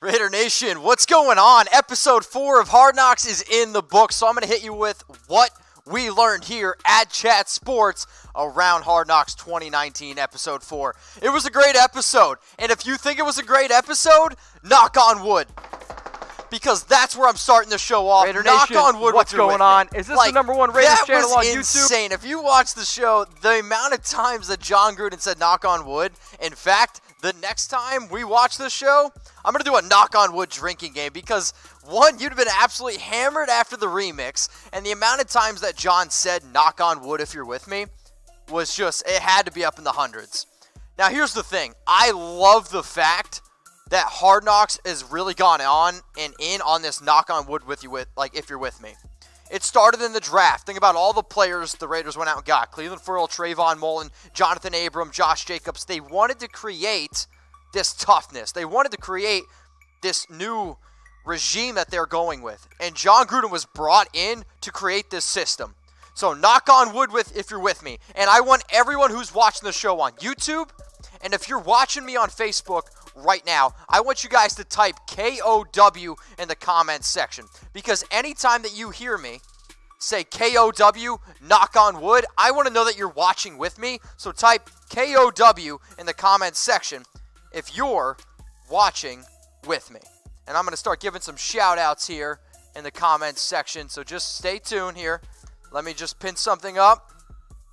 Raider Nation, what's going on? Episode 4 of Hard Knocks is in the book, so I'm going to hit you with what we learned here at Chat Sports around Hard Knocks 2019, Episode 4. It was a great episode, and if you think it was a great episode, knock on wood. Because that's where I'm starting the show off. Raider knock Nation, on wood. what's going on? Is this the #1 Raiders channel on YouTube? That was insane. If you watch the show, the amount of times that Jon Gruden said knock on wood, in fact, the next time we watch this show, I'm going to do a knock on wood drinking game because, one, you'd have been absolutely hammered after the remix, and the amount of times that Jon said knock on wood if you're with me was just, it had to be up in the hundreds. Now, here's the thing. I love the fact that Hard Knocks has really gone on and in on this knock on wood with you with, like, if you're with me. It started in the draft. Think about all the players the Raiders went out and got. Cleveland Ferrell, Trayvon, Mullen, Johnathan Abram, Josh Jacobs. They wanted to create this toughness. They wanted to create this new regime that they're going with. And Jon Gruden was brought in to create this system. So knock on wood with if you're with me. And I want everyone who's watching the show on YouTube, and if you're watching me on Facebook right now, I want you guys to type KOW in the comments section. Because anytime that you hear me say KOW, knock on wood, I want to know that you're watching with me. So type KOW in the comments section if you're watching with me. And I'm going to start giving some shout outs here in the comments section. So just stay tuned here. Let me just pin something up.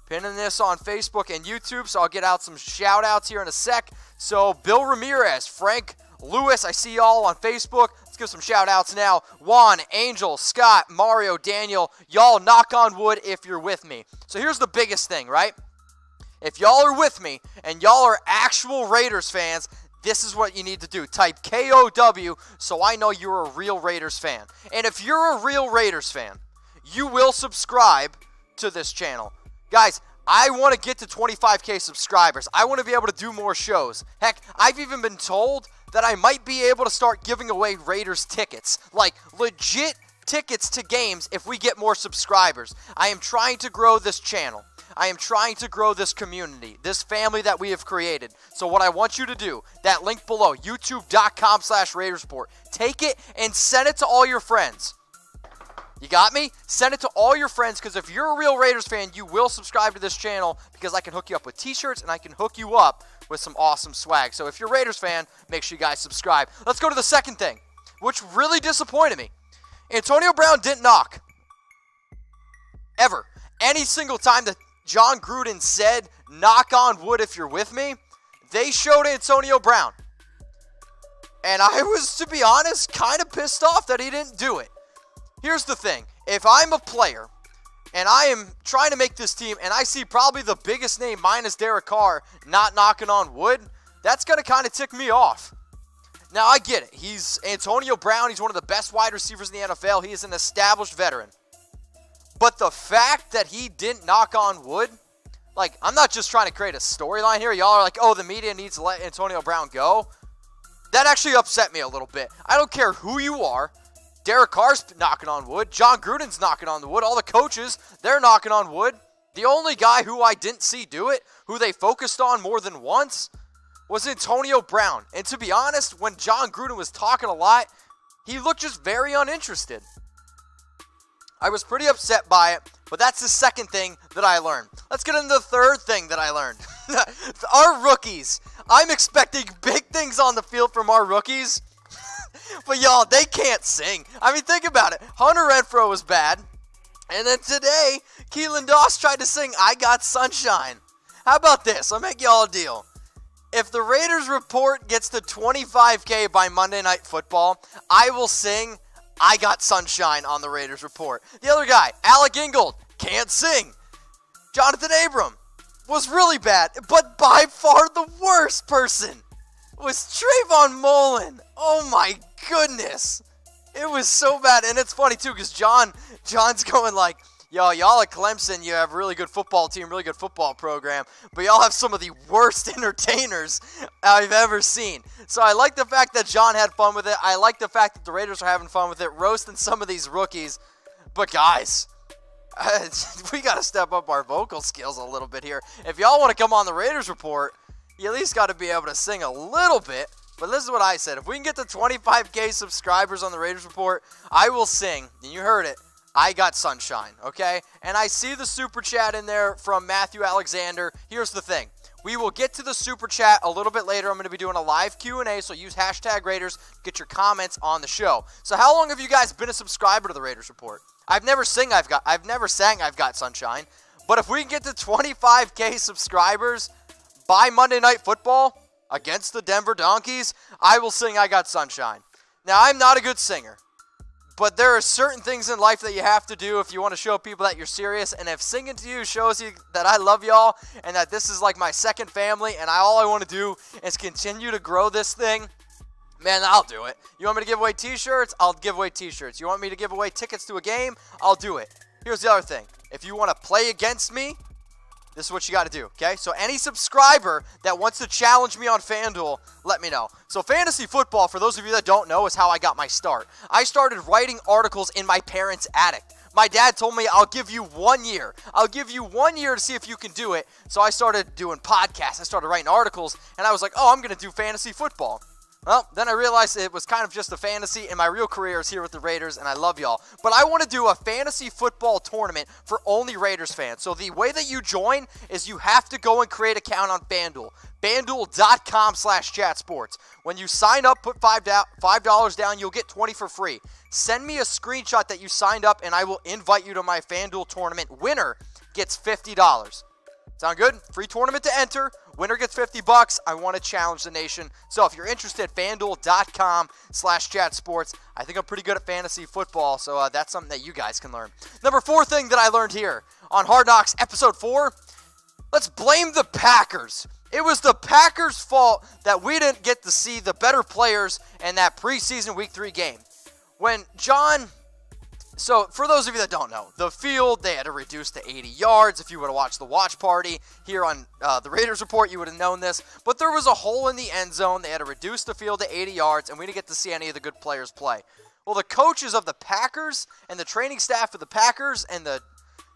Pinning this on Facebook and YouTube, so I'll get out some shout-outs here in a sec. So, Bill Ramirez, Frank Lewis, I see y'all on Facebook. Let's give some shout-outs now. Juan, Angel, Scott, Mario, Daniel, y'all knock on wood if you're with me. So, here's the biggest thing, right? If y'all are with me and y'all are actual Raiders fans, this is what you need to do. Type KOW so I know you're a real Raiders fan. And if you're a real Raiders fan, you will subscribe to this channel. Guys, I want to get to 25K subscribers. I want to be able to do more shows. Heck, I've even been told that I might be able to start giving away Raiders tickets. Like, legit tickets to games if we get more subscribers. I am trying to grow this channel. I am trying to grow this community, this family that we have created. So what I want you to do, that link below, youtube.com/RaidersReport, take it and send it to all your friends. You got me? Send it to all your friends, because if you're a real Raiders fan, you will subscribe to this channel because I can hook you up with t-shirts and I can hook you up with some awesome swag. So if you're a Raiders fan, make sure you guys subscribe. Let's go to the second thing, which really disappointed me. Antonio Brown didn't knock. Ever. Any single time that Jon Gruden said, knock on wood if you're with me, they showed Antonio Brown. And I was, to be honest, kind of pissed off that he didn't do it. Here's the thing. If I'm a player and I am trying to make this team and I see probably the biggest name minus Derek Carr not knocking on wood, that's going to kind of tick me off. Now, I get it. He's Antonio Brown. He's one of the best wide receivers in the NFL. He is an established veteran. But the fact that he didn't knock on wood, like, I'm not just trying to create a storyline here. Y'all are like, oh, the media needs to let Antonio Brown go. That actually upset me a little bit. I don't care who you are. Derek Carr's knocking on wood. Jon Gruden's knocking on the wood. All the coaches, they're knocking on wood. The only guy who I didn't see do it, who they focused on more than once, was Antonio Brown. And to be honest, when Jon Gruden was talking a lot, he looked just very uninterested. I was pretty upset by it, but that's the second thing that I learned. Let's get into the third thing that I learned. Our rookies. I'm expecting big things on the field from our rookies. But y'all, they can't sing. I mean, think about it. Hunter Renfrow was bad. And then today, Keelan Doss tried to sing I Got Sunshine. How about this? I'll make y'all a deal. If the Raiders report gets to 25K by Monday Night Football, I will sing I Got Sunshine on the Raiders report. The other guy, Alec Ingold, can't sing. Johnathan Abram was really bad. But by far the worst person was Trayvon Mullen. Oh my goodness. It was so bad. And it's funny too, because John's going like, yo, y'all at Clemson, you have a really good football team, really good football program, but y'all have some of the worst entertainers I've ever seen. So I like the fact that Jon had fun with it. I like the fact that the Raiders are having fun with it, roasting some of these rookies. But guys, we got to step up our vocal skills a little bit here. If y'all want to come on the Raiders report, you at least got to be able to sing a little bit. But this is what I said. If we can get to 25K subscribers on the Raiders Report, I will sing, and you heard it, I got sunshine, okay? And I see the super chat in there from Matthew Alexander. Here's the thing. We will get to the super chat a little bit later. I'm going to be doing a live Q&A, so use hashtag Raiders. Get your comments on the show. So how long have you guys been a subscriber to the Raiders Report? I've never sang I've got sunshine. But if we can get to 25K subscribers by Monday Night Football against the Denver Donkeys, I will sing I Got Sunshine. Now, I'm not a good singer, but there are certain things in life that you have to do if you want to show people that you're serious. And if singing to you shows you that I love y'all and that this is like my second family and all I want to do is continue to grow this thing, man, I'll do it. You want me to give away t-shirts? I'll give away t-shirts. You want me to give away tickets to a game? I'll do it. Here's the other thing. If you want to play against me, this is what you got to do, okay? So any subscriber that wants to challenge me on FanDuel, let me know. So fantasy football, for those of you that don't know, is how I got my start. I started writing articles in my parents' attic. My dad told me, I'll give you 1 year. I'll give you 1 year to see if you can do it. So I started doing podcasts. I started writing articles, and I was like, oh, I'm going to do fantasy football. Well, then I realized it was kind of just a fantasy, and my real career is here with the Raiders, and I love y'all. But I want to do a fantasy football tournament for only Raiders fans. So the way that you join is you have to go and create an account on FanDuel. FanDuel.com/chatsports. When you sign up, put $5 down, you'll get 20 for free. Send me a screenshot that you signed up, and I will invite you to my FanDuel tournament. Winner gets $50. Sound good? Free tournament to enter. Winner gets $50. I want to challenge the nation. So if you're interested, FanDuel.com/chatsports. I think I'm pretty good at fantasy football, so that's something that you guys can learn. Number 4 thing that I learned here on Hard Knocks Episode 4, let's blame the Packers. It was the Packers' fault that we didn't get to see the better players in that preseason Week 3 game. So, for those of you that don't know, the field, they had to reduce to 80 yards. If you would have watched the watch party here on the Raiders Report, you would have known this. But there was a hole in the end zone. They had to reduce the field to 80 yards, and we didn't get to see any of the good players play. Well, the coaches of the Packers and the training staff of the Packers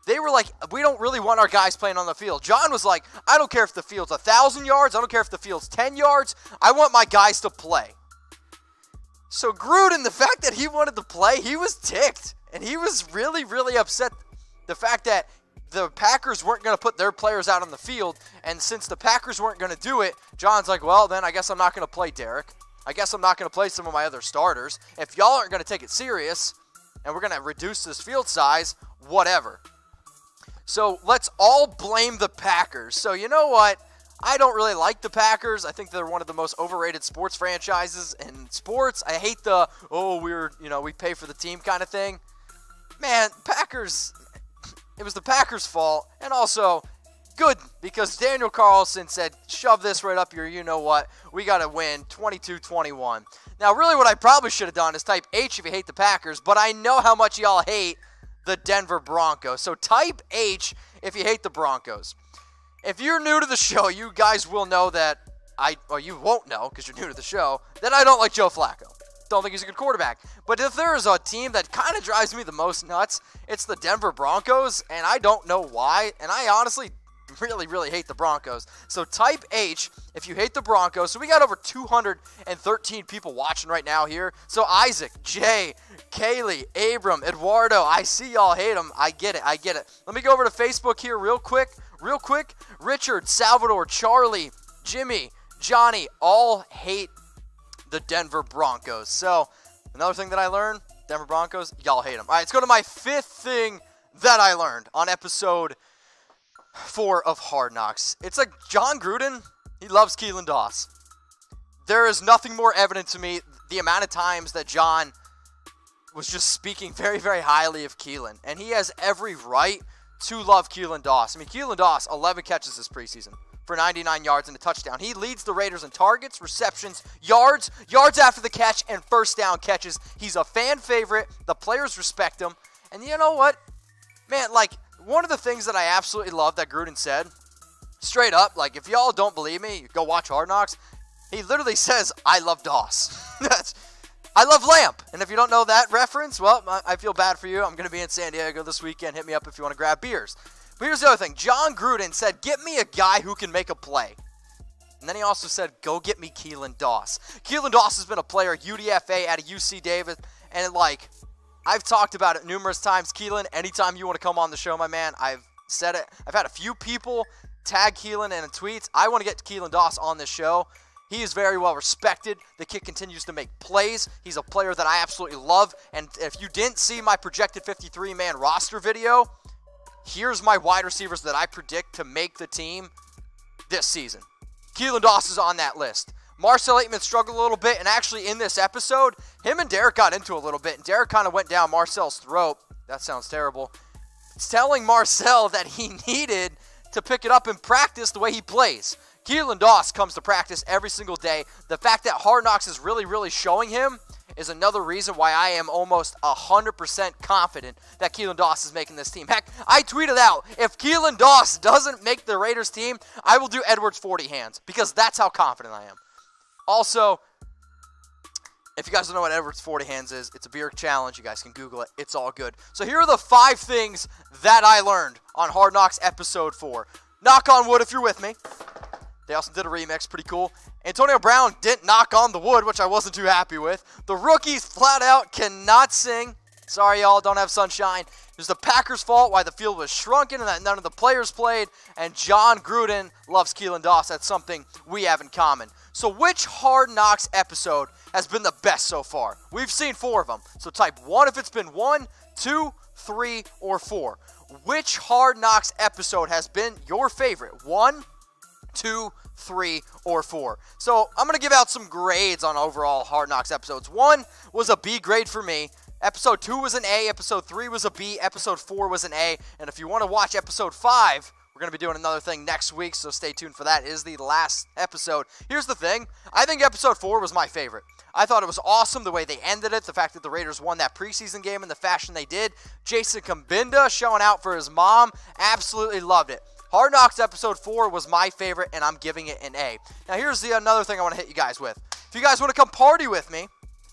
they were like, we don't really want our guys playing on the field. John was like, I don't care if the field's 1,000 yards. I don't care if the field's 10 yards. I want my guys to play. So Gruden, the fact that he wanted to play, he was ticked. And he was really, really upset the fact that the Packers weren't going to put their players out on the field. And since the Packers weren't going to do it, John's like, well, then I guess I'm not going to play Derek. I guess I'm not going to play some of my other starters. If y'all aren't going to take it serious and we're going to reduce this field size, whatever. So let's all blame the Packers. So you know what? I don't really like the Packers. I think they're one of the most overrated sports franchises in sports. I hate the, we pay for the team kind of thing. Man, Packers, it was the Packers' fault. And also, good, because Daniel Carlson said, shove this right up your you-know-what. We got to win 22-21. Now, really what I probably should have done is type H if you hate the Packers, but I know how much y'all hate the Denver Broncos. So type H if you hate the Broncos. If you're new to the show, you guys will know that you won't know because you're new to the show, that I don't like Joe Flacco. Don't think he's a good quarterback. But if there is a team that kind of drives me the most nuts, it's the Denver Broncos, and I don't know why. And I honestly really, really hate the Broncos. So type H if you hate the Broncos. So we got over 213 people watching right now here. So Isaac, Jay, Kaylee, Abram, Eduardo, I see y'all hate them. I get it. Let me go over to Facebook here real quick. Richard, Salvador, Charlie, Jimmy, Johnny, all hate the Denver Broncos. So, another thing that I learned, Denver Broncos, y'all hate them. All right, let's go to my 5th thing that I learned on episode 4 of Hard Knocks. It's like Jon Gruden, he loves Keelan Doss. There is nothing more evident to me the amount of times that John was just speaking very, very highly of Keelan. And he has every right to love Keelan Doss. I mean, Keelan Doss, 11 catches this preseason for 99 yards and a touchdown. He leads the Raiders in targets, receptions, yards after the catch, and first down catches. He's a fan favorite. The players respect him. And you know what? Man, one of the things that I absolutely love that Gruden said, straight up, if y'all don't believe me, go watch Hard Knocks. He literally says, I love Doss. I love Lamp. And if you don't know that reference, well, I feel bad for you. I'm going to be in San Diego this weekend. Hit me up if you want to grab beers. But here's the other thing. Jon Gruden said, get me a guy who can make a play. And then he also said, go get me Keelan Doss. Keelan Doss has been a player at UDFA at a UC Davis. And, like, I've talked about it numerous times. Keelan, anytime you want to come on the show, my man, I've said it. I've had a few people tag Keelan in tweets. I want to get Keelan Doss on this show. He is very well respected. The kid continues to make plays. He's a player that I absolutely love. And if you didn't see my projected 53-man roster video, here's my wide receivers that I predict to make the team this season. Keelan Doss is on that list. Marcel Aitman struggled a little bit, and actually in this episode, him and Derek got into a little bit, and Derek kind of went down Marcel's throat. That sounds terrible. It's telling Marcel that he needed to pick it up in practice the way he plays. Keelan Doss comes to practice every single day. The fact that Hard Knocks is really showing him is another reason why I am almost 100% confident that Keelan Doss is making this team. Heck, I tweeted out, if Keelan Doss doesn't make the Raiders team, I will do Edwards 40 hands, because that's how confident I am. Also, if you guys don't know what Edwards 40 hands is, it's a beer challenge. You guys can Google it. It's all good. So here are the 5 things that I learned on Hard Knocks Episode 4. Knock on wood if you're with me. They also did a remix, pretty cool. Antonio Brown didn't knock on the wood, which I wasn't too happy with. The rookies flat out cannot sing. Sorry, y'all, don't have sunshine. It was the Packers' fault why the field was shrunken and that none of the players played. And Jon Gruden loves Keelan Doss. That's something we have in common. So which Hard Knocks episode has been the best so far? We've seen 4 of them. So type 1 if it's been 1, 2, 3, or 4. Which Hard Knocks episode has been your favorite? 1, 2, 3, or 4. So I'm going to give out some grades on overall Hard Knocks episodes. 1 was a B grade for me. Episode 2 was an A. Episode 3 was a B. Episode 4 was an A. And if you want to watch Episode 5, we're going to be doing another thing next week, so stay tuned for that. It is the last episode. Here's the thing. I think Episode 4 was my favorite. I thought it was awesome the way they ended it, the fact that the Raiders won that preseason game in the fashion they did. Jason Kambinda showing out for his mom. Absolutely loved it. Hard Knocks Episode 4 was my favorite, and I'm giving it an A. Now, here's another thing I want to hit you guys with. If you guys want to come party with me,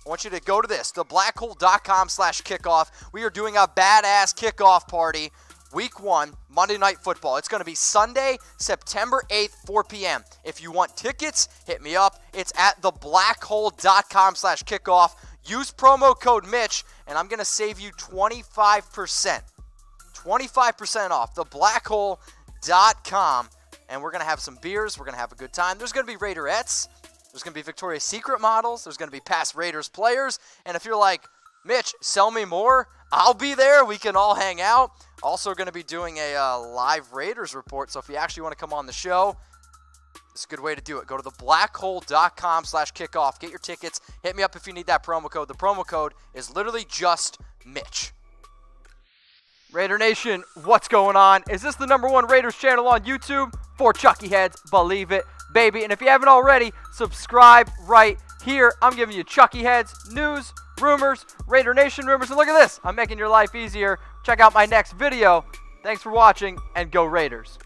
I want you to go to this, thebblackhole.com/kickoff. We are doing a badass kickoff party, Week 1, Monday Night Football. It's going to be Sunday, September 8th, 4 p.m. If you want tickets, hit me up. It's at thebblackhole.com/kickoff. Use promo code Mitch, and I'm going to save you 25%. 25% off. Thebblackhole.com. And we're going to have some beers. We're going to have a good time. There's going to be Raiderettes. There's going to be Victoria's Secret models. There's going to be past Raiders players. And if you're like, Mitch, sell me more, I'll be there. We can all hang out. Also going to be doing a live Raiders report. So if you actually want to come on the show, it's a good way to do it. Go to thebblackhole.com/kickoff. Get your tickets. Hit me up if you need that promo code. The promo code is literally just Mitch. Raider Nation, what's going on? Is this the #1 Raiders channel on YouTube? For Chucky Heads, believe it, baby. And if you haven't already, subscribe right here. I'm giving you Chucky Heads, news, rumors, Raider Nation rumors. And look at this. I'm making your life easier. Check out my next video. Thanks for watching, and go Raiders.